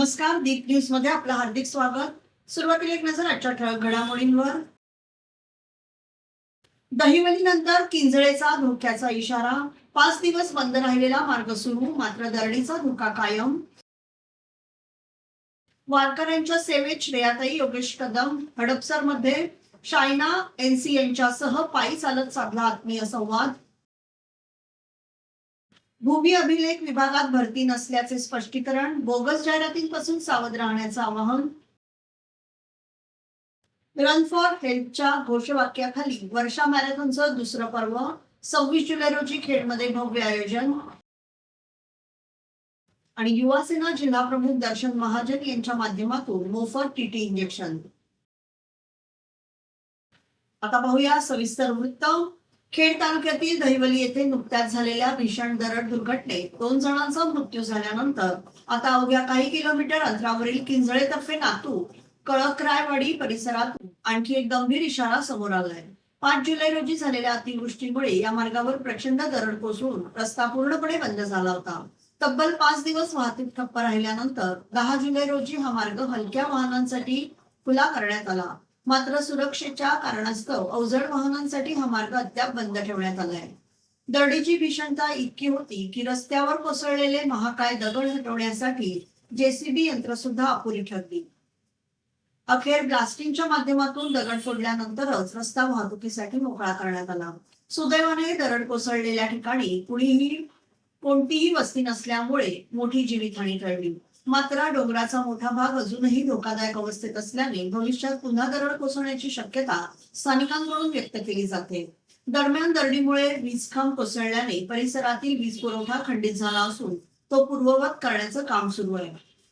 नमस्कार. दीप न्यूज मध्ये आपलं हार्दिक स्वागत. सुरुवातीला एक नजर आजच्या ठळक घडामोडींवर. दहिवलीनंतर किंजळेचा धोक्याचा इशारा. 5 दिवस बंद राहिलेला मार्ग सुरू, मात्र दरडीचा धोका कायम. वारकऱ्यांच्या सेवेत श्रेयाताई योगेश कदम. हडपसरमध्ये शायना एनसी यांच्यासह पायी चालत साधला आत्मीय संवाद. भूमी अभिलेख विभागात भरती नसल्याचे स्पष्टीकरण. बोगस जाहिरातींपासून सावध राहण्याचं आवाहन. रन फॉर हेल्थच्या घोषवाक्याखाली वर्षा मॅरेथॉनचं दुसरं पर्व. 26 जुलै रोजी खेडमध्ये भव्य आयोजन. आणि युवासेना जिल्हा प्रमुख दर्शन महाजन यांच्या माध्यमातून मोफत टीटी इंजेक्शन. आता पाहूया सविस्तर वृत्त. खेड तालुक्यातील दहिवली येथे नुकत्याच झालेल्या भीषण दरड दुर्घटनेत 2 जणांचा मृत्यू झाल्यानंतर आता अवघ्या काही किलोमीटर अंतरावरील किंजळे तर्फे नातू कळकरायवाडी परिसरात आणखी एक गंभीर इशारा समोर आलाय. 5 जुलै रोजी झालेल्या अतिवृष्टीमुळे या मार्गावर प्रचंड दरड कोसळून रस्ता पूर्णपणे बंद झाला होता. तब्बल 5 दिवस वाहतूक ठप्प राहिल्यानंतर 10 जुलै रोजी हा मार्ग हलक्या वाहनांसाठी खुला करण्यात आला. मात्र सुरक्षेच्या कारणास्तव अवजड वाहनांसाठी हा मार्ग अद्याप बंद ठेवण्यात आलाय. दरडीची भीषणता इतकी होती की रस्त्यावर कोसळलेले महाकाय दगड हटवण्यासाठी जेसीबी यंत्र सुद्धा अपुरी ठरली. अखेर ब्लास्टिंगच्या माध्यमातून दगड फोडल्यानंतरच रस्ता वाहतुकीसाठी मोकळा करण्यात आला. सुदैवाने दरड कोसळलेल्या ठिकाणी कोणतीही वस्ती नसल्यामुळे मोठी जीवितहानी टळली. मात्र डोंगराचा मोठा भाग अजूनही धोकादायक अवस्थेत असल्याने भविष्यात पुन्हा दरड कोसळण्याची शक्यता स्थानिकांकडून व्यक्त केली जाते. दरम्यान दरडीमुळे वीजखांब कोसळल्याने परिसरातील वीज पुरवठा खंडित झाला असून तो पूर्ववत करण्याचं काम सुरू आहे.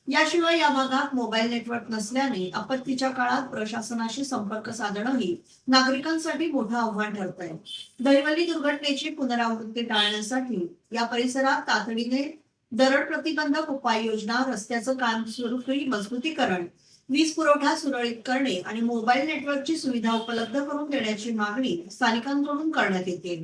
याशिवाय या भागात मोबाईल नेटवर्क नसल्याने आपत्तीच्या काळात प्रशासनाशी संपर्क साधणंही नागरिकांसाठी मोठं आव्हान ठरत आहे. दहिवली दुर्घटनेची पुनरावृत्ती टाळण्यासाठी या परिसरात तातडीने दरड प्रतिबंधक उपाययोजना, रस्त्याचं काम सुरळीत मजबूतीकरण, वीज पुरवठा सुरळीत करणे आणि मोबाईल नेटवर्कची सुविधा उपलब्ध करून देण्याची मागणी स्थानिकांकडून करण्यात येते.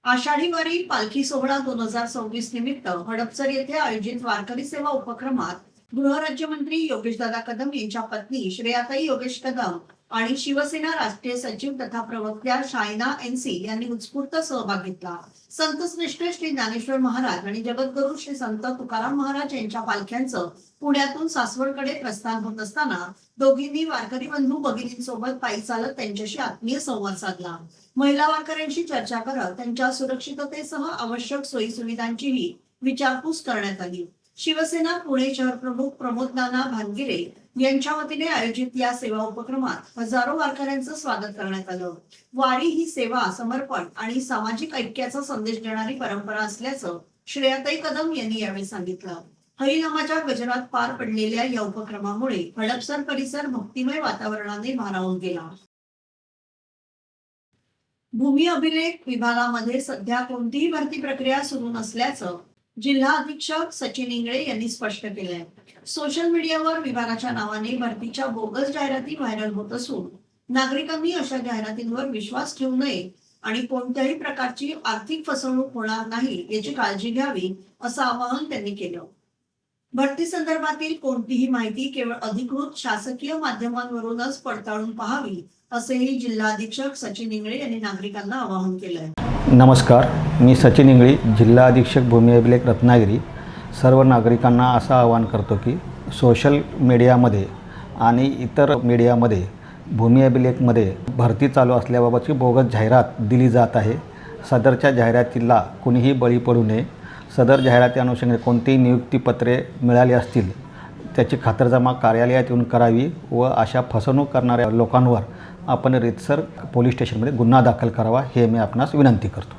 आषाढी वारी पालखी सोहळा 2026 निमित्त हडपसर येथे आयोजित वारकरी सेवा उपक्रमात गृहराज्यमंत्री योगेशदादा कदम यांच्या पत्नी श्रेयाताई योगेश कदम आणि शिवसेना राष्ट्रीय सचिव तथा प्रवक्त्या शायना एनसी यांनी उत्स्फूर्त सहभाग घेतला. संत श्रेष्ठ श्री ज्ञानेश्वर महाराज आणि जगद्गुरू श्री संत तुकाराम महाराज यांच्या पालख्यांचं पुण्यातून सासवडकडे प्रस्थान होत असताना दोघींनी वारकरी बंधू भगिनींसोबत पायी चालत त्यांच्याशी आत्मीय संवाद साधला. महिला वारकऱ्यांशी चर्चा करत त्यांच्या सुरक्षिततेसह आवश्यक सोयी सुविधांचीही विचारपूस करण्यात आली. शिवसेना पुणे शहर प्रमुख प्रमोद नाना भानगिरे यांच्या वतीने आयोजित या सेवा उपक्रमात हजारो वारकऱ्यांचं स्वागत करण्यात आलं. वारी ही सेवा, समर्पण आणि सामाजिक ऐक्याचा संदेश देणारी परंपरा असल्याचं श्रेयाताई कदम यांनी यावेळी सांगितलं. हरिनामाच्या गजरात पार पडलेल्या या उपक्रमामुळे हडपसर परिसर भक्तिमय वातावरणाने भारावून गेला. भूमी अभिलेख विभागामध्ये सध्या कोणतीही भरती प्रक्रिया सुरू नसल्याचं जिल्हा अधीक्षक सचिन इंगळे यांनी स्पष्ट केलंय. सोशल मीडियावर विभागाच्या नावाने भरतीच्या बोगस जाहिराती व्हायरल होत असून नागरिकांनी अशा जाहिरातींवर विश्वास ठेवू नये आणि कोणत्याही प्रकारची आर्थिक फसवणूक होणार नाही याची काळजी घ्यावी असं आवाहन त्यांनी केलं. भरती संदर्भातील कोणतीही माहिती केवळ अधिकृत शासकीय माध्यमांवरूनच पडताळून पाहावी असेही जिल्हा अधीक्षक सचिन इंगळे यांनी नागरिकांना आवाहन केलंय. नमस्कार, मी सचिन इंगळे, जिल्हा अधीक्षक भूमी अभिलेख रत्नागिरी. सर्व नागरिकांना असं आवाहन करतो की सोशल मीडियामध्ये आणि इतर मीडियामध्ये भूमी अभिलेखमध्ये भरती चालू असल्याबाबतची बोगस जाहिरात दिली जात आहे. सदरच्या जाहिरातीला कुणीही बळी पडू नये. सदर जाहिराती अनुषंगाने कोणतीही नियुक्तीपत्रे मिळाली असतील त्याची खातरजमा कार्यालयात येऊन करावी व अशा फसवणूक करणाऱ्या लोकांवर आपण रीतसर पोलीस स्टेशनमध्ये गुन्हा दाखल करावा हे मी आपणास विनंती करतो.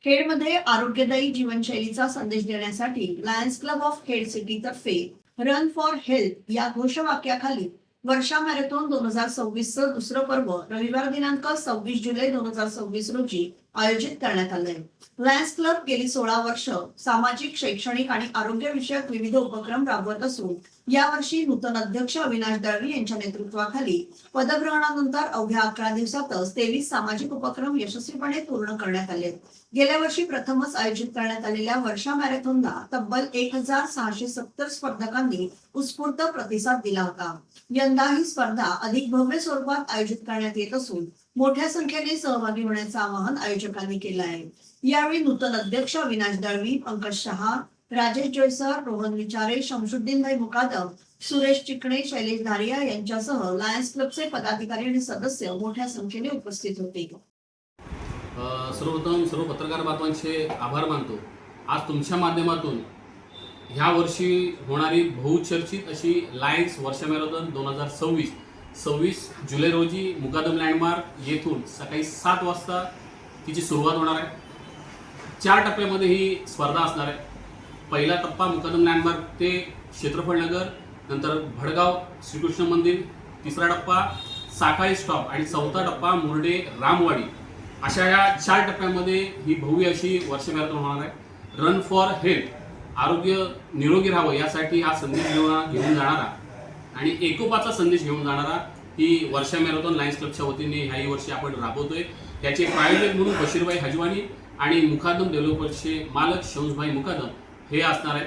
खेडमध्ये आरोग्यदायी जीवनशैलीचा संदेश देण्यासाठी Lions Club of Khed city तर्फे रन फॉर हेल्थ या घोषवाक्याखाली वर्षा मॅरेथॉन 2026चं दुसरं पर्व रविवार दिनांक 26 जुलै 2026 रोजी आयोजित करण्यात आलंय. लायन्स क्लब गेली 16 वर्ष सामाजिक, शैक्षणिक आणि आरोग्यविषयक विविध उपक्रम राबवत असून यावर्षी नूतन अध्यक्ष अविनाश दळवी यांच्या नेतृत्वाखाली पदग्रहणानंतर अवघ्या 11 दिवसातच 23 सामाजिक उपक्रम यशस्वीपणे पूर्ण करण्यात आले. गेल्या वर्षी प्रथमच आयोजित करण्यात आलेल्या वर्षा मॅरेथॉनला तब्बल 1670 स्पर्धकांनी उत्स्फूर्त प्रतिसाद दिला होता. यंदा ही स्पर्धा अधिक भव्य स्वरूपात आयोजित करण्यात येत असून मोठ्या संख्येने सहभागी होण्याचं आवाहन आयोजकांनी केलं आहे. यावेळी नूतन अध्यक्ष अविनाश दळवी, पंकज शहा, राजेश जोयसर, रोहन विचारे, शमशुद्दीनभाई मुकादम, सुरेश चिकणे, शैलेश धारिया यांच्यासह लायन्स क्लबचे पदाधिकारी आणि सदस्य मोठ्या संख्येने उपस्थित होते. सर्वप्रथम सर्व पत्रकार बांधवांचे आभार मानतो. आज तुमच्या माध्यमातून ह्या वर्षी होणारी बहुचर्चित अशी लायन्स वर्षा मॅरेथॉन 2026 जुलै रोजी मुकादम लँडमार्क येथून सकाळी 7 वाजता तिची सुरुवात होणार आहे. 4 टप्प्यामध्ये ही स्पर्धा असणार आहे. पहिला टप्पा मुकादम लँडमार्क ते क्षेत्रफळ नगर, नंतर भडगाव श्रीकृष्ण मंदिर, तिसरा टप्पा साकाळी स्टॉप आणि चौथा टप्पा मुर्डे रामवाडी, अशा या 4 टप्प्यामध्ये ही भव्य अशी वर्षा मॅरेथॉन होणार आहे. रन फॉर हेल्थ, आरोग्य निरोगी राहावं यासाठी हा संदेश घेऊन जाणारा आणि एकोपाचा संदेश घेऊन जाणारा ही वर्षा मॅरेथॉन लायन्स क्लबच्या वतीने ह्याही वर्षी आपण राबवतोय. त्याचे प्रायोजक म्हणून बशीरभाई हजवानी आणि मुकादम डेव्हलपर्सचे मालक शौंसभाई मुकादम हे असणार आहे.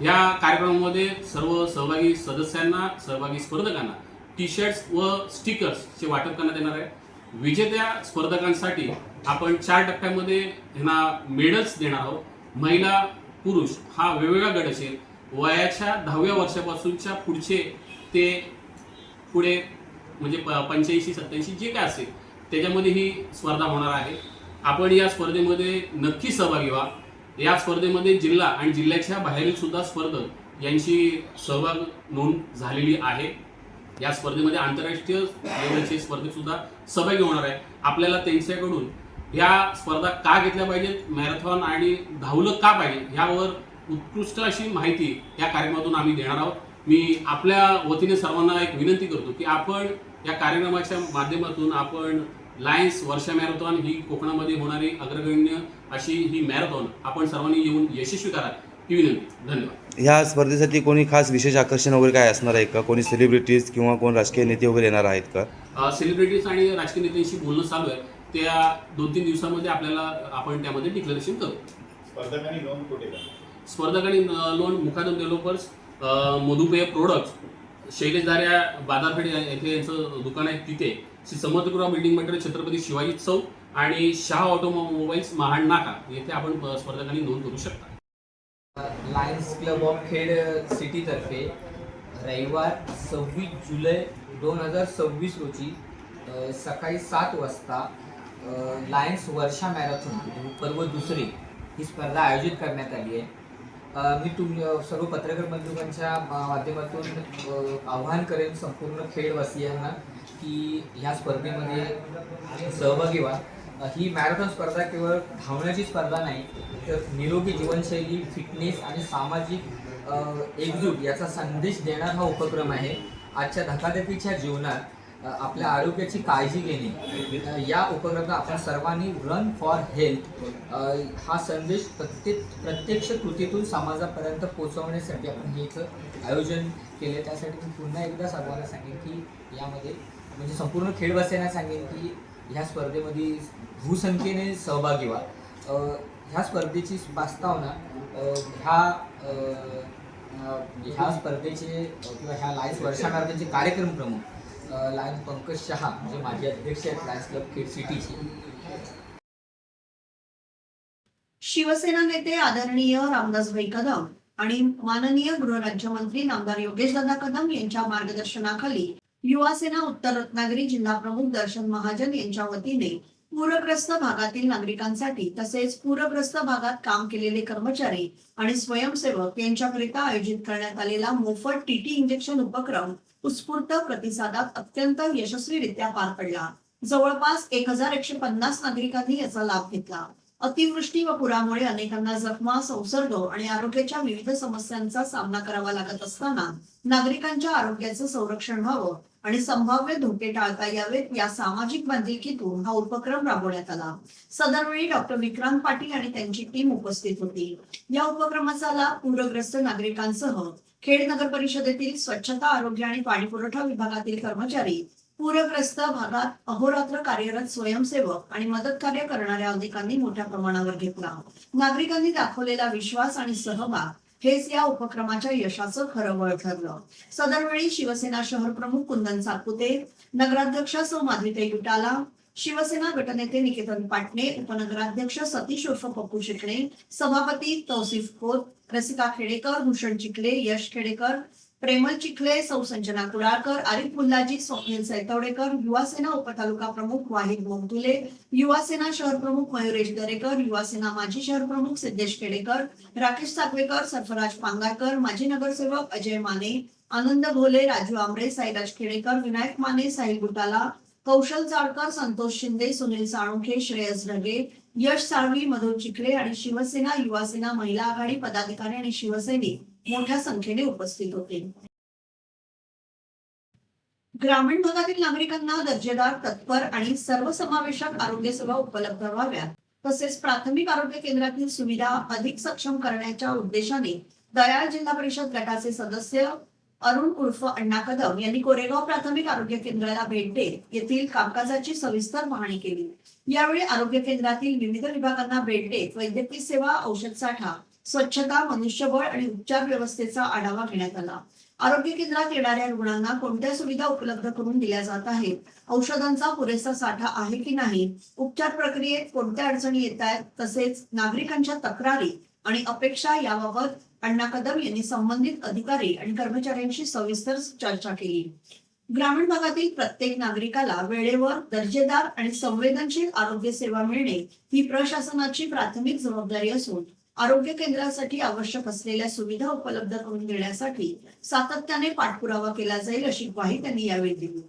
या कार्यक्रमामध्ये सर्व सहभागी सदस्यांना, सहभागी स्पर्धकांना टी शर्ट्स व स्टिकर्सचे वाटप करण्यात येणार आहे. विजेत्या स्पर्धकांसाठी आपण 4 टप्प्यामध्ये ह्यांना मेडल्स देणार आहोत. महिला, पुरुष हा वेगवेगळा गट असेल. वयाच्या 10व्या वर्षापासूनच्या पुढचे ते पुढे म्हणजे 85-87 जे काय असेल त्याच्यामध्ये ही स्पर्धा होणार आहे. आपण या स्पर्धेमध्ये नक्की सहभागी व्हा. या स्पर्धेमध्ये जिल्हा आणि जिल्ह्याच्या बाहेरील सुद्धा स्पर्धक यांची सहभाग नोंद झालेली आहे. या स्पर्धेमध्ये आंतरराष्ट्रीय लेवलचे स्पर्धक सुद्धा सहभागी होणार आहे. आपल्याला त्यांच्याकडून या स्पर्धा का घेतल्या पाहिजेत, मॅरेथॉन आणि धावलं का पाहिजे यावर उत्कृष्ट अशी माहिती या कार्यक्रमातून आम्ही देणार आहोत. मी आपल्या वतीने सर्वांना एक विनंती करतो की आपण या कार्यक्रमाच्या माध्यमातून आपण लायन्स वर्षा मॅरेथॉन ही कोकणामध्ये होणारी अग्रगण्य अशी ही मॅरेथॉन आपण सर्वांनी येऊन यशस्वी करा ही विनंती. धन्यवाद. ह्या स्पर्धेसाठी कोणी खास विशेष आकर्षण वगैरे काय असणार आहे का? कोणी सेलिब्रिटीज किंवा कोण राजकीय नेते वगैरे येणार आहेत का? सेलिब्रिटीज आणि राजकीय नेत्यांशी बोलणं चालू आहे. त्या 2-3 दिवसामध्ये आपण त्यामध्ये डिक्लेरेशन करू. स्पर्धकांनी नोंद मुकादम डेव्हलपर्स, मधुपेय प्रोडक्ट्स, शैलेश धारिया बाजारपेठ येथे यांचं दुकान आहे तिथे, श्री समर्थकृपा बिल्डिंग मटेरियल, छत्रपती शिवाजी चौक आणि शाह ऑटोमोबाईल्स महाड नाका येथे आपण स्पर्धकांनी नोंद करू शकता. लायन्स क्लब ऑफ खेड सिटीतर्फे रविवार 26 जुलै 2026 रोजी सकाळी 7 वाजता लायन्स वर्षा मॅरेथॉन पर्व दुसरी ही स्पर्धा आयोजित करण्यात आली आहे. मी सर्व पत्रकार बंधूंच्या माध्यमातून आवाहन करेन संपूर्ण खेडवासियांना की ह्या स्पर्धेमध्ये सहभागी व्हा. ही मॅरेथॉन स्पर्धा केवळ धावण्याची स्पर्धा नाही तर निरोगी जीवनशैली, फिटनेस आणि सामाजिक एकजूट याचा संदेश देणारा हा उपक्रम आहे. आजच्या धकाधकीच्या जीवनात आपल्या आरोग्याची काळजी घेणे या उपक्रमात आपण सर्वांनी रन फॉर हेल्थ हा संदेश प्रत्यक्ष कृतीतून समाजापर्यंत पोहोचवण्यासाठी आपण हे इथं आयोजन केले. त्यासाठी मी पुन्हा एकदा सर्वांना सांगेन की यामध्ये म्हणजे संपूर्ण खेळवासियांना सांगेन की ह्या स्पर्धेमध्ये बहुसंख्येने सहभागी व्हा. ह्या स्पर्धेची प्रस्तावना ह्या स्पर्धेचे किंवा ह्या लायन्स वर्षा मॅरेथॉनचे कार्यक्रम प्रमुख लायन्स पंकज शहा जे माजी अध्यक्ष आहेत लायन्स क्लब खेड सिटीचे. शिवसेना नेते आदरणीय रामदासभाई कदम आणि माननीय गृहराज्यमंत्री नामदार योगेशदादा कदम यांच्या मार्गदर्शनाखाली युवा सेना उत्तर रत्नागिरी जिल्हा प्रमुख दर्शन महाजन यांच्या वतीने पूरग्रस्त भागातील नागरिकांसाठी तसेच पूरग्रस्त भागात काम केलेले कर्मचारी आणि स्वयंसेवक यांच्याकरिता आयोजित करण्यात आलेला मोफत टीटी इंजेक्शन उपक्रम उत्स्फूर्त प्रतिसादात अत्यंत यशस्वीरित्या पार पडला. जवळपास 1150 नागरिकांनी याचा लाभ घेतला. अतिवृष्टी व पुरामुळे अनेकांना जखमा, संसर्ग आणि आरोग्याच्या विविध समस्यांचा सामना करावा लागत असताना नागरिकांच्या आरोग्याचं संरक्षण व्हावं आणि संभाव्य धोके टाळता यावेत या सामाजिक बांधिलकीतून हा उपक्रम राबवण्यात आला. सदरवेळी डॉक्टर विक्रांत पाटील आणि त्यांची टीम उपस्थित होती. या उपक्रमाचा लाभ पूरग्रस्त नागरिकांसह खेड नगर परिषदेतील स्वच्छता, आरोग्य आणि पाणी पुरवठा विभागातील कर्मचारी, पूरग्रस्त भागात अहोरात्र कार्यरत स्वयंसेवक आणि मदत कार्य करणाऱ्या अधिकाऱ्यांनी मोठ्या प्रमाणावर घेतला. नागरिकांनी दाखवलेला विश्वास आणि सहभाग हेच या उपक्रमाच्या यशाचं खरं बळ ठरलं. सदरवेळी शिवसेना शहर प्रमुख कुंदन सातपुते, नगराध्यक्ष सौ माधवीताई गुटाला, शिवसेना गटनेते निकेतन पाटणे, उपनगराध्यक्ष सतीश उर्फ पप्पू शिकणे, सभापती तौसिफ खोत, रसिका खेडेकर, भूषण चिखले, यश खेडेकर, प्रेमल चिखले, सौ संजना कुडाळकर, आरिफ मुल्लाजी, स्वप्नील सैतवडेकर, युवासेना उपतालुका प्रमुख वाहिद मोगदुले, युवासेना शहर प्रमुख मयुरेश दरेकर, युवासेना माजी शहर प्रमुख सिद्धेश खेडेकर, राकेश सातवेकर, सरफराज पांगारकर, माजी नगरसेवक अजय माने, आनंद भोले, राजू आमरे, साईराज खेडेकर, विनायक माने, साहिल गुटाला, कौशल चाळकर, संतोष शिंदे, सुनील साळुंखे, श्रेयस ढगे, यश साळवी, मधुर चिखले आणि शिवसेना, युवासेना, महिला आघाडी पदाधिकारी आणि शिवसैनिक मोठ्या संख्येने उपस्थित होते. ग्रामीण भागातील नागरिकांना दर्जेदार, तत्पर आणि सर्वसमावेशक आरोग्य सेवा उपलब्ध व्हाव्यात तसेच प्राथमिक आरोग्य केंद्रातील सुविधा अधिक सक्षम करण्याच्या उद्देशाने दयाळ जिल्हा परिषद गटाचे सदस्य अरुण उर्फ अण्णा कदम यांनी कोरेगाव प्राथमिक आरोग्य केंद्राला भेट देत येथील कामकाजाची सविस्तर पाहणी केली. यावेळी आरोग्य केंद्रातील विविध विभागांना भेट देत वैद्यकीय सेवा, औषध साठा, स्वच्छता, मनुष्यबळ आणि उपचार व्यवस्थेचा आढावा घेण्यात आला. आरोग्य केंद्रात येणाऱ्या रुग्णांना कोणत्या सुविधा उपलब्ध करून दिल्या जात आहेत, औषधांचा पुरेसा साठा आहे की नाही, उपचार प्रक्रियेत कोणत्या अडचणी येत आहेत, तसेच नागरिकांच्या तक्रारी आणि अपेक्षा याबाबत अण्णा कदम यांनी संबंधित अधिकारी आणि कर्मचाऱ्यांशी सविस्तर चर्चा केली. ग्रामीण भागातील प्रत्येक नागरिकाला वेळेवर दर्जेदार आणि संवेदनशील आरोग्य सेवा मिळणे ही प्रशासनाची प्राथमिक जबाबदारी असून आरोग्य केंद्रासाठी आवश्यक असलेल्या सुविधा उपलब्ध करून देण्यासाठी सातत्याने पाठपुरावा केला जाईल अशी ग्वाही त्यांनी यावेळी दिली.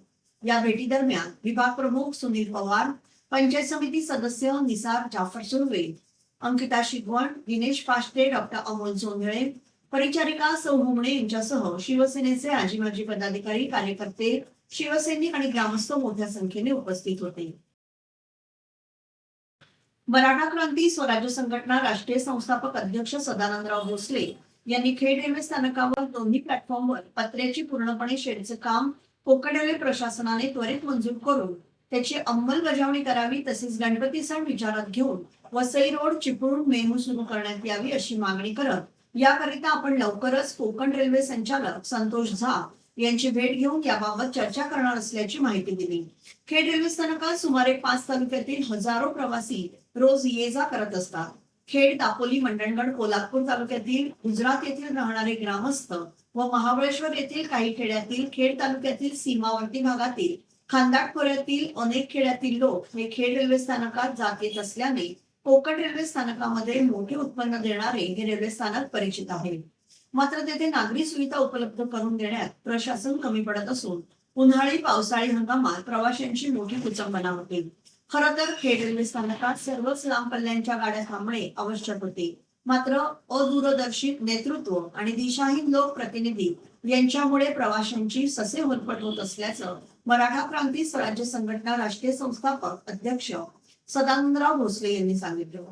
या भेटी दरम्यान विभाग प्रमुख सुनील पवार, पंचायत समिती सदस्य निसार जाफर सुर्वे, अंकिता शिगवण, दिनेश पाष्टे, डॉक्टर अमोल जोंधळे, परिचारिका सौ हुमणे यांच्यासह शिवसेनेचे आजी माजी पदाधिकारी, कार्यकर्ते, शिवसैनिक आणि ग्रामस्थ मोठ्या संख्येने उपस्थित होते. मराठा क्रांती स्वराज्य संघटना राष्ट्रीय संस्थापक अध्यक्ष सदानंदराव भोसले यांनी खेड रेल्वे स्थानकावर दोन्ही प्लॅटफॉर्मवर पत्र्याची पूर्णपणे शेडचे काम कोकण रेल्वे प्रशासनाने त्वरित मंजूर करून त्याची अंमलबजावणी करावी तसेच गणपती सण विचारात घेऊन वसई रोड चिपळूण मेमू सुरू करण्यात यावी अशी मागणी करत याकरिता आपण लवकरच कोकण रेल्वे संचालक संतोष झा यांची भेट घेऊन याबाबत चर्चा करणार असल्याची माहिती दिली. खेड रेल्वे स्थानकात सुमारे 5 तालुक्यातील हजारो प्रवासी रोज ये जा करत असतात. खेड, दापोली, मंडणगड, कोल्हापूर तालुक्यातील, गुजरात येथील राहणारे ग्रामस्थ व महाबळेश्वर येथील काही खेड्यातील, खेड तालुक्यातील सीमावर्ती भागातील, खांदाट खोऱ्यातील अनेक खेड्यातील लोक हे खेड रेल्वे स्थानकात जात येत असल्याने कोकण रेल्वे स्थानकामध्ये मोठे उत्पन्न देणारे हे रेल्वे स्थानक परिचित आहे. मात्र तेथे नागरी सुविधा उपलब्ध करून देण्यात प्रशासन कमी पडत असून उन्हाळी पावसाळी हंगामात प्रवाशांची मोठी कुचंबना होते. खरं तर खेड रेल्वे स्थानकात सर्वच लांब पल्ल्यांच्या गाड्या थांबणे आवश्यक होते. मात्र अदूरदर्शित नेतृत्व आणि दिशाहीन लोकप्रतिनिधी यांच्यामुळे प्रवाशांची ससे होरपट होत असल्याचं मराठा क्रांती स्वराज्य संघटना राष्ट्रीय संस्थापक अध्यक्ष सदानंदराव भोसले यांनी सांगितलं.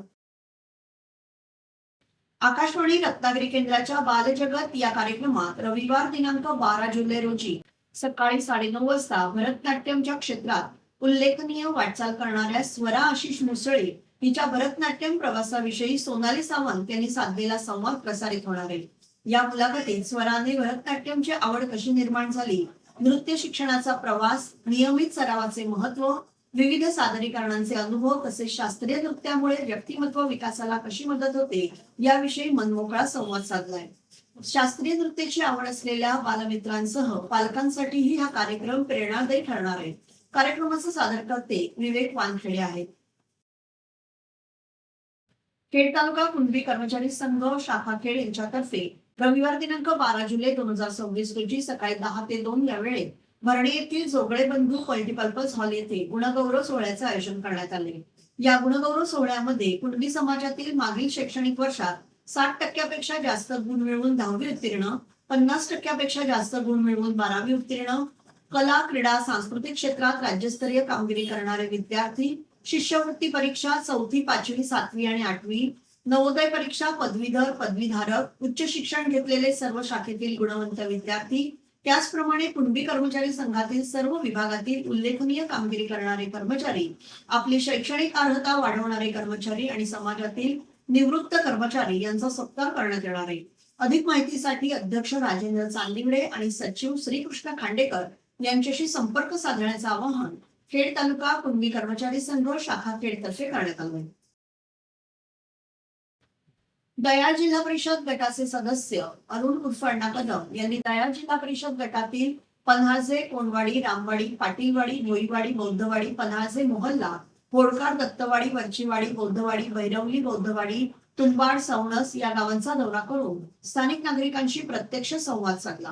आकाशवाणी रत्नागिरी केंद्राच्या बालजगत या कार्यक्रमात रविवार दिनांक 12 जुलै रोजी सकाळी 9:30 वाजता भरतनाट्यमच्या क्षेत्रात उल्लेखनीय वाटचाल करणाऱ्या स्वरा आशिष मुसळे हिच्या भरतनाट्यम प्रवासाविषयी सोनाली सावंत यांनी साधलेला संवाद प्रसारित होणार आहे. या मुलाखतीत स्वराने भरतनाट्यमची आवड कशी निर्माण झाली, नृत्य शिक्षणाचा प्रवास, नियमित सरावाचे महत्व, विविध सादरीकरणांचे अनुभव तसेच शास्त्रीय नृत्यामुळे व्यक्तिमत्व विकासाला कशी मदत होते याविषयी मनमोकळा संवाद साधलाय. शास्त्रीय नृत्याची आवड असलेल्या बालमित्रांसह पालकांसाठीही हा कार्यक्रम प्रेरणादायी ठरणार आहे. कार्यक्रमाचे सादरकर्ते विवेक वानखेडे आहेत. खेड तालुका कुणबी कर्मचारी संघ शाखा खेड यांच्यातर्फे रविवार दिनांक 12 जुलै 2026 रोजी सकाळी 10 ते 2 या वेळेत भरणे येथील जोगळे बंधू मल्टीपर्पज हॉल येथे गुणगौरव सोहळ्याचे आयोजन करण्यात आले. या गुणगौरव सोहळ्यामध्ये कुणबी समाजातील मागील शैक्षणिक वर्षात 60% जास्त गुण मिळवून 10वी उत्तीर्ण, 50% जास्त गुण मिळवून 12वी उत्तीर्ण, कला, क्रीडा, सांस्कृतिक क्षेत्रात राज्यस्तरीय कामगिरी करणारे विद्यार्थी, शिष्यवृत्ती परीक्षा 4थी, 5वी, 7वी आणि 8वी, नवोदय परीक्षा, पदवीधर, पदवीधारक, उच्च शिक्षण घेतलेले सर्व शाखेतील गुणवंत विद्यार्थी, त्याचप्रमाणे कुणबी कर्मचारी संघातील सर्व विभागातील उल्लेखनीय कामगिरी करणारे कर्मचारी, आपली शैक्षणिक अर्हता वाढवणारे कर्मचारी आणि समाजातील निवृत्त कर्मचारी यांचा सत्कार करण्यात येणार आहे. अधिक माहितीसाठी अध्यक्ष राजेंद्र चांदिवडे आणि सचिव श्रीकृष्ण खांडेकर यांच्याशी संपर्क साधण्याचं आवाहन खेड तालुका कुणबी कर्मचारी संघ शाखा खेड तर्फे करण्यात आलं आहे. दयाळ जिल्हा परिषद गटाचे सदस्य अरुण उर्फ अण्णा कदम यांनी दयाळ जिल्हा परिषद गटातील पन्हाळजे, कोणवाडी, रामवाडी, पाटीलवाडी, भोईवाडी, बौद्धवाडी, पन्हाळजे मोहल्ला, होडकार, दत्तवाडी, वरचीवाडी, बौद्धवाडी, भैरवली, बौद्धवाडी, तुंबाड, सवणस या गावांचा दौरा करून स्थानिक नागरिकांशी प्रत्यक्ष संवाद साधला.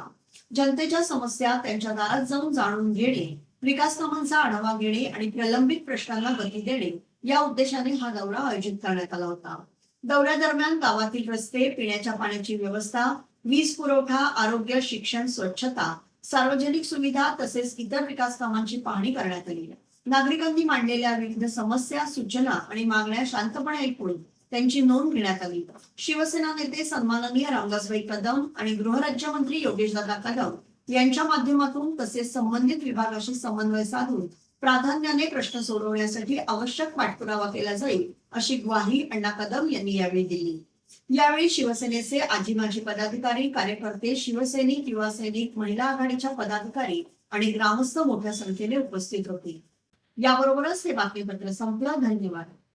जनतेच्या समस्या त्यांच्या दारात जाऊन जाणून घेणे, विकास कामांचा आढावा घेणे आणि प्रलंबित प्रश्नांना गती देणे या उद्देशाने हा दौरा आयोजित करण्यात आला होता. दौऱ्यादरम्यान गावातील रस्ते, पिण्याच्या पाण्याची व्यवस्था, वीज पुरवठा, आरोग्य, शिक्षण, स्वच्छता, सार्वजनिक सुविधा तसेच इतर विकास कामांची पाहणी करण्यात आली. नागरिकांनी मांडलेल्या विविध समस्या, सूचना आणि मागण्या शांतपणे ऐकून त्यांची नोंद घेण्यात आली. शिवसेना नेते सन्माननीय रामदासभाई कदम आणि गृहराज्यमंत्री योगेशदादा कदम यांच्या माध्यमातून तसेच संबंधित विभागाशी समन्वय साधून प्राधान्याने प्रश्न सोडवण्यासाठी आवश्यक पाठपुरावा केला जाईल अशी ग्वाही अण्णा कदम यांनी यावेळी दिली. यावेळी शिवसेनेचे आजी माजी पदाधिकारी, कार्यकर्ते, शिवसैनिक, युवा सैनिक, महिला आघाडीच्या पदाधिकारी आणि ग्रामस्थ मोठ्या संख्येने उपस्थित होते. याबरोबरच हे बातमीपत्र संपलं. धन्यवाद.